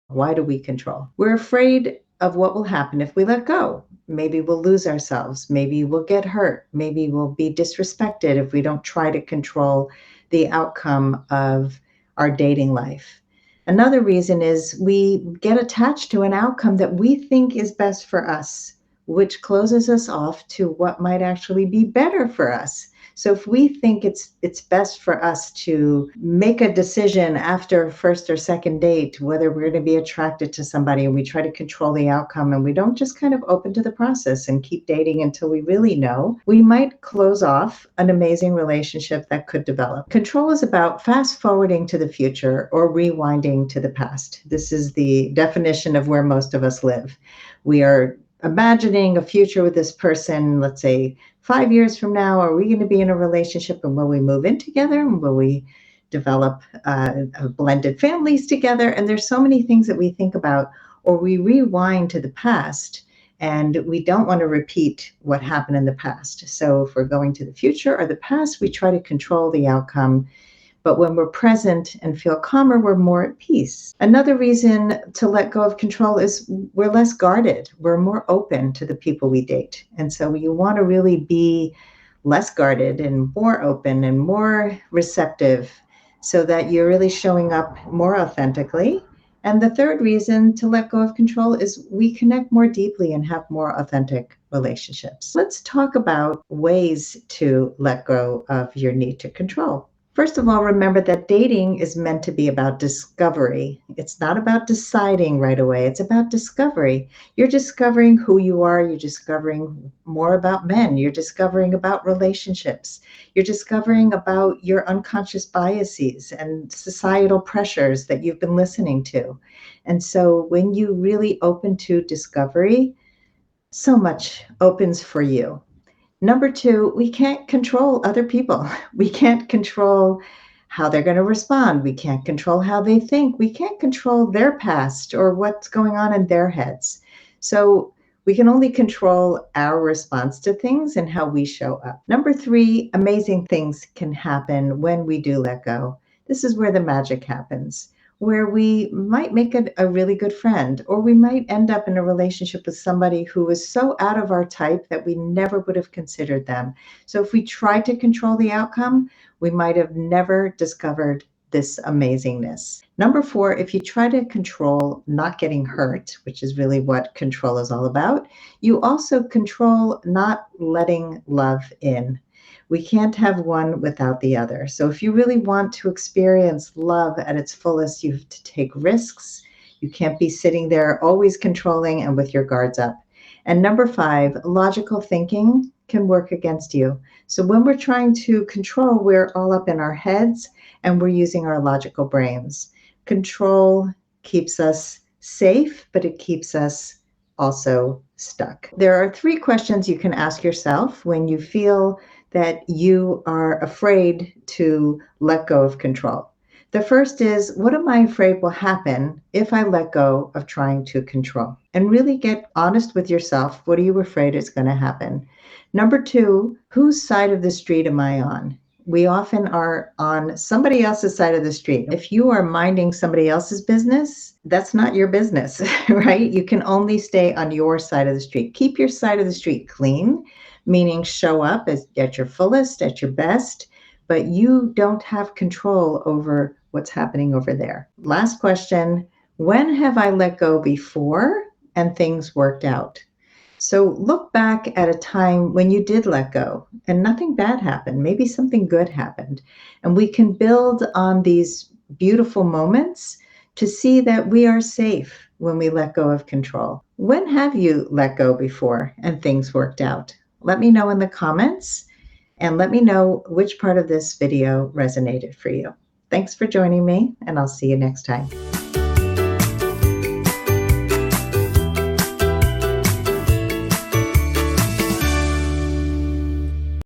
Why do we control? We're afraid of what will happen if we let go. Maybe we'll lose ourselves. Maybe we'll get hurt. Maybe we'll be disrespected if we don't try to control the outcome of our dating life. Another reason is we get attached to an outcome that we think is best for us, which closes us off to what might actually be better for us. So if we think it's best for us to make a decision after first or second date whether we're going to be attracted to somebody, and we try to control the outcome, and we don't just kind of open to the process and keep dating until we really know, we might close off an amazing relationship that could develop. Control is about fast forwarding to the future or rewinding to the past. This is the definition of where most of us live. We are imagining a future with this person, let's say 5 years from now. Are we going to be in a relationship, and will we move in together, and will we develop blended families together? And there's so many things that we think about, or we rewind to the past, and we don't want to repeat what happened in the past. So if we're going to the future or the past, we try to control the outcome. But when we're present and feel calmer, we're more at peace. Another reason to let go of control is we're less guarded. We're more open to the people we date. And so you want to really be less guarded and more open and more receptive so that you're really showing up more authentically. And the third reason to let go of control is we connect more deeply and have more authentic relationships. Let's talk about ways to let go of your need to control. First of all, remember that dating is meant to be about discovery. It's not about deciding right away. It's about discovery. You're discovering who you are. You're discovering more about men. You're discovering about relationships. You're discovering about your unconscious biases and societal pressures that you've been listening to. And so when you really open to discovery, so much opens for you. Number two, we can't control other people. We can't control how they're going to respond. We can't control how they think. We can't control their past or what's going on in their heads. So we can only control our response to things and how we show up. Number three, amazing things can happen when we do let go. This is where the magic happens, where we might make a really good friend, or we might end up in a relationship with somebody who is so out of our type that we never would have considered them. So if we tried to control the outcome, we might have never discovered this amazingness. Number four, if you try to control not getting hurt, which is really what control is all about, you also control not letting love in. We can't have one without the other. So if you really want to experience love at its fullest, you have to take risks. You can't be sitting there always controlling and with your guards up. And number five, logical thinking can work against you. So when we're trying to control, we're all up in our heads and we're using our logical brains. Control keeps us safe, but it keeps us also stuck. There are three questions you can ask yourself when you feel that you are afraid to let go of control. The first is, what am I afraid will happen if I let go of trying to control? And really get honest with yourself. What are you afraid is going to happen? Number two, whose side of the street am I on? We often are on somebody else's side of the street. If you are minding somebody else's business, that's not your business, right? You can only stay on your side of the street. Keep your side of the street clean, meaning show up at your fullest, at your best, but you don't have control over what's happening over there. Last question, when have I let go before and things worked out? So look back at a time when you did let go and nothing bad happened. Maybe something good happened. And we can build on these beautiful moments to see that we are safe when we let go of control. When have you let go before and things worked out? Let me know in the comments and let me know which part of this video resonated for you. Thanks for joining me, and I'll see you next time.